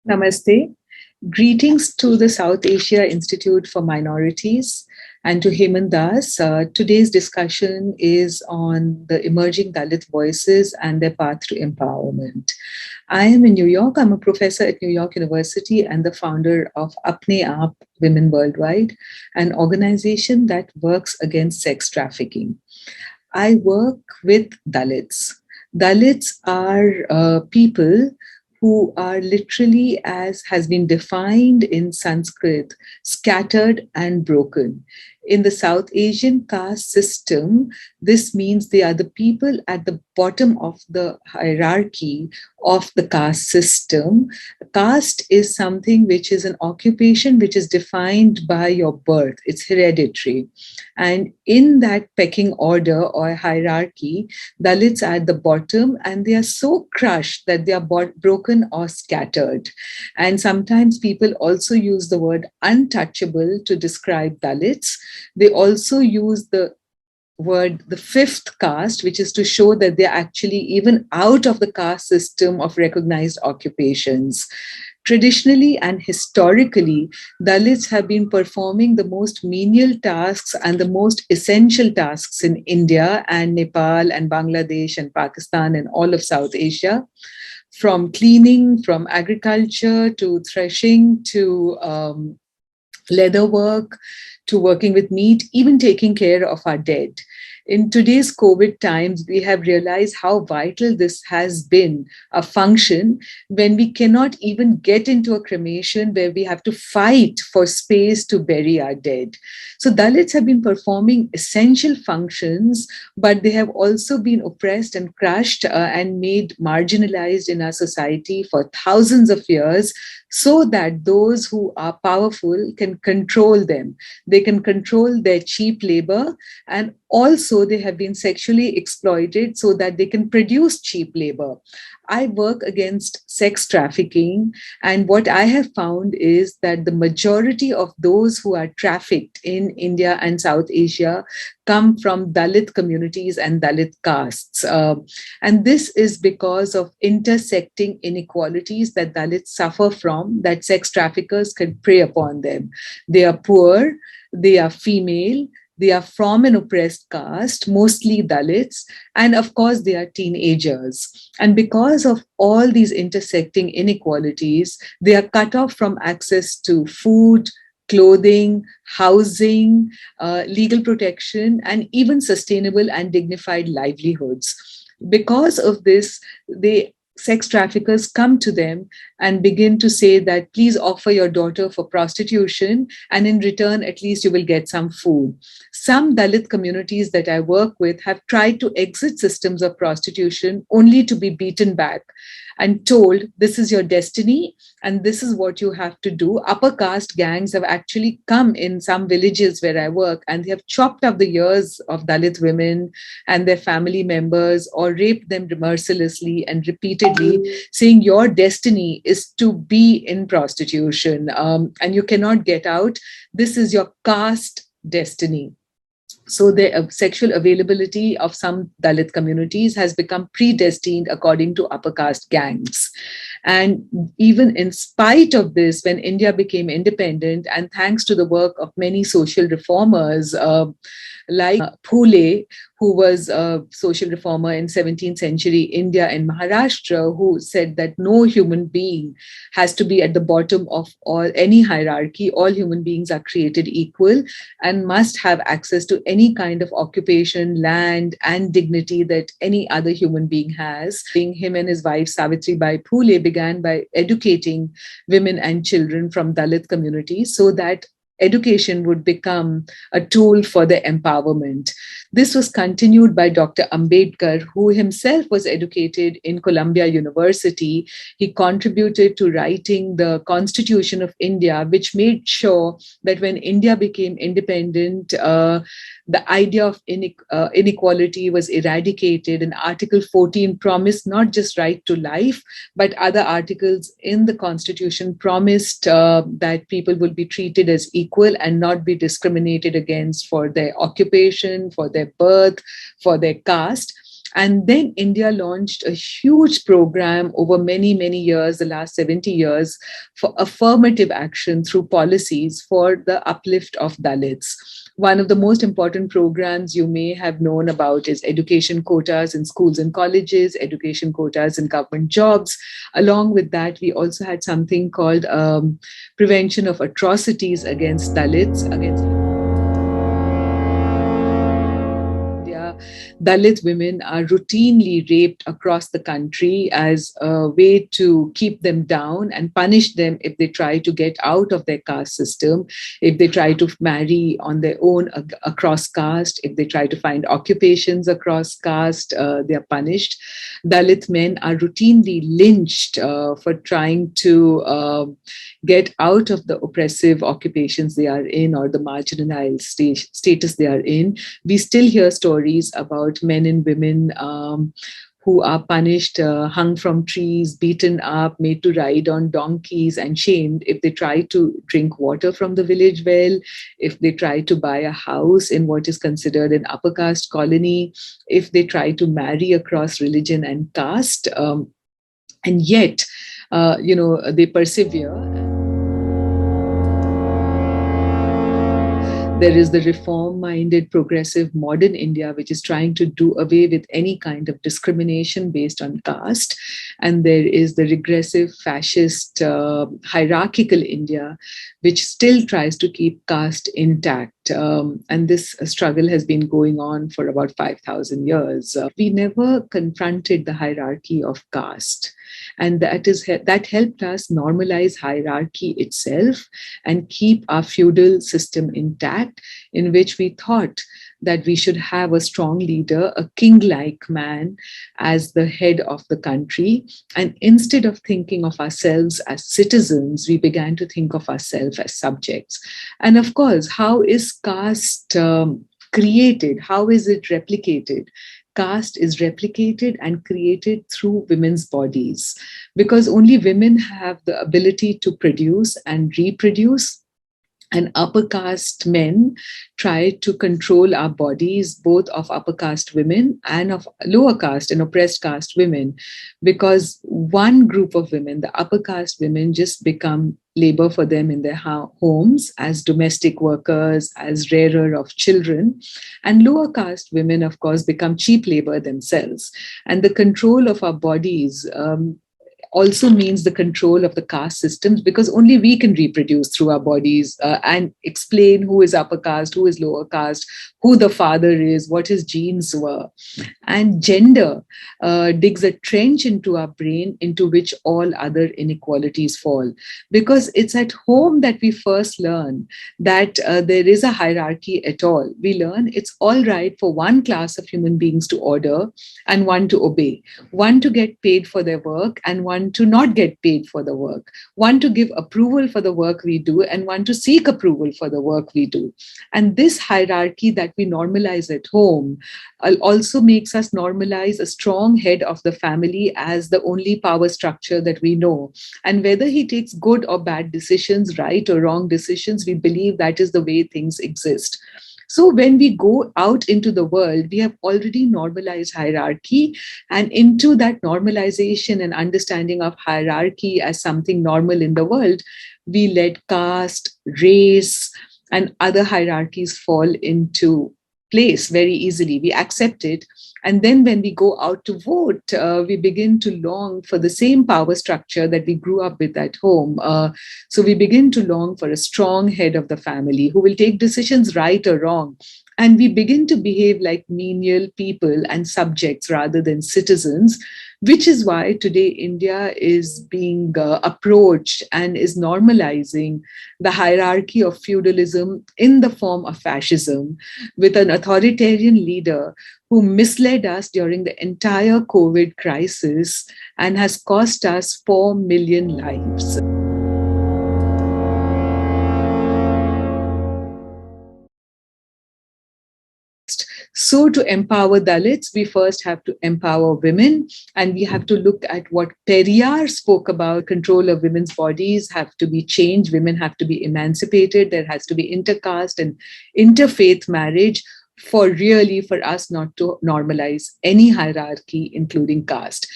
Namaste. Greetings to the South Asia Institute for Minorities and to Hemant Das. Today's discussion is on the emerging Dalit voices and their path to empowerment. I am in New York. I'm a professor at New York University and the founder of Apne Aap Women Worldwide, an organization that works against sex trafficking. I work with Dalits. Dalits are people who are literally, as has been defined in Sanskrit, scattered and broken. In the South Asian caste system, this means they are the people at the bottom of the hierarchy of the caste system. Caste is something which is an occupation which is defined by your birth, it's hereditary. And in that pecking order or hierarchy, Dalits are at the bottom and they are so crushed that they are broken or scattered. And sometimes people also use the word untouchable to describe Dalits. They also use the word the fifth caste, which is to show that they're actually even out of the caste system of recognized occupations. Traditionally and historically, Dalits have been performing the most menial tasks and the most essential tasks in India and Nepal and Bangladesh and Pakistan and all of South Asia, from cleaning, from agriculture to threshing to leather work to working with meat, even taking care of our dead. In today's COVID times, we have realized how vital this has been a function when we cannot even get into a cremation where we have to fight for space to bury our dead. So Dalits have been performing essential functions, but they have also been oppressed and crushed and made marginalized in our society for thousands of years so that those who are powerful can control them. They can control their cheap labor, and also they have been sexually exploited so that they can produce cheap labor. I work against sex trafficking, and what I have found is that the majority of those who are trafficked in India and South Asia come from Dalit communities and Dalit castes. And this is because of intersecting inequalities that Dalits suffer from, that sex traffickers can prey upon them. They are poor, they are female, they are from an oppressed caste, mostly Dalits, and of course, they are teenagers. And because of all these intersecting inequalities, they are cut off from access to food, clothing, housing, legal protection, and even sustainable and dignified livelihoods. Because of this, they sex traffickers come to them and begin to say that please offer your daughter for prostitution and in return at least you will get some food. Some Dalit communities that I work with have tried to exit systems of prostitution only to be beaten back and told this is your destiny and this is what you have to do. Upper caste gangs have actually come in some villages where I work and they have chopped up the ears of Dalit women and their family members or raped them mercilessly and repeatedly, saying your destiny is to be in prostitution and you cannot get out. This is your caste destiny. So the sexual availability of some Dalit communities has become predestined according to upper caste gangs. And even in spite of this, when India became independent, and thanks to the work of many social reformers like Phule, who was a social reformer in 17th century India and Maharashtra, who said that no human being has to be at the bottom of any hierarchy. All human beings are created equal and must have access to any kind of occupation, land, and dignity that any other human being has. Him and his wife Savitri Bai Phule began by educating women and children from Dalit communities so that education would become a tool for their empowerment. This was continued by Dr. Ambedkar, who himself was educated in Columbia University. He contributed to writing the Constitution of India, which made sure that when India became independent, the idea of inequality was eradicated, and Article 14 promised not just right to life, but other articles in the Constitution promised that people will be treated as equal and not be discriminated against for their occupation, for their birth, for their caste. And then India launched a huge program over many, many years, the last 70 years, for affirmative action through policies for the uplift of Dalits. One of the most important programs you may have known about is education quotas in schools and colleges, education quotas in government jobs. Along with that, we also had something called prevention of atrocities against Dalits, against Dalit women are routinely raped across the country as a way to keep them down and punish them if they try to get out of their caste system, if they try to marry on their own across caste, if they try to find occupations across caste, they are punished. Dalit men are routinely lynched for trying to get out of the oppressive occupations they are in or the marginalized status they are in. We still hear stories about men and women who are punished, hung from trees, beaten up, made to ride on donkeys, and shamed if they try to drink water from the village well, if they try to buy a house in what is considered an upper caste colony, if they try to marry across religion and caste. And yet, they persevere. There is the reform-minded, progressive, modern India, which is trying to do away with any kind of discrimination based on caste. And there is the regressive, fascist, hierarchical India, which still tries to keep caste intact. And this struggle has been going on for about 5,000 years. We never confronted the hierarchy of caste. And that helped us normalize hierarchy itself and keep our feudal system intact, in which we thought that we should have a strong leader, a king-like man as the head of the country. And instead of thinking of ourselves as citizens, we began to think of ourselves as subjects. And of course, how is caste created? How is it replicated? Caste is replicated and created through women's bodies, because only women have the ability to produce and reproduce. And upper caste men try to control our bodies, both of upper caste women and of lower caste and oppressed caste women, because one group of women, the upper caste women, just become labor for them in their homes as domestic workers, as rearer of children. And lower caste women, of course, become cheap labor themselves. And the control of our bodies also means the control of the caste systems, because only we can reproduce through our bodies and explain who is upper caste, who is lower caste, who the father is, what his genes were. And gender digs a trench into our brain into which all other inequalities fall, because it's at home that we first learn that there is a hierarchy at all. We learn it's all right for one class of human beings to order and one to obey, one to get paid for their work and one to not get paid for the work, one to give approval for the work we do and one to seek approval for the work we do. And this hierarchy that we normalize at home also makes us normalize a strong head of the family as the only power structure that we know. And whether he takes good or bad decisions, right or wrong decisions, we believe that is the way things exist. So when we go out into the world, we have already normalized hierarchy, and into that normalization and understanding of hierarchy as something normal in the world, we let caste, race, and other hierarchies fall into place very easily. We accept it. And then when we go out to vote, we begin to long for the same power structure that we grew up with at home. So we begin to long for a strong head of the family who will take decisions right or wrong. And we begin to behave like menial people and subjects rather than citizens, which is why today India is being approached and is normalizing the hierarchy of feudalism in the form of fascism, with an authoritarian leader who misled us during the entire COVID crisis and has cost us 4 million lives. So to empower Dalits, we first have to empower women, and we have to look at what Periyar spoke about. Control of women's bodies have to be changed. Women have to be emancipated. There has to be intercaste and interfaith marriage. for us not to normalize any hierarchy, including caste.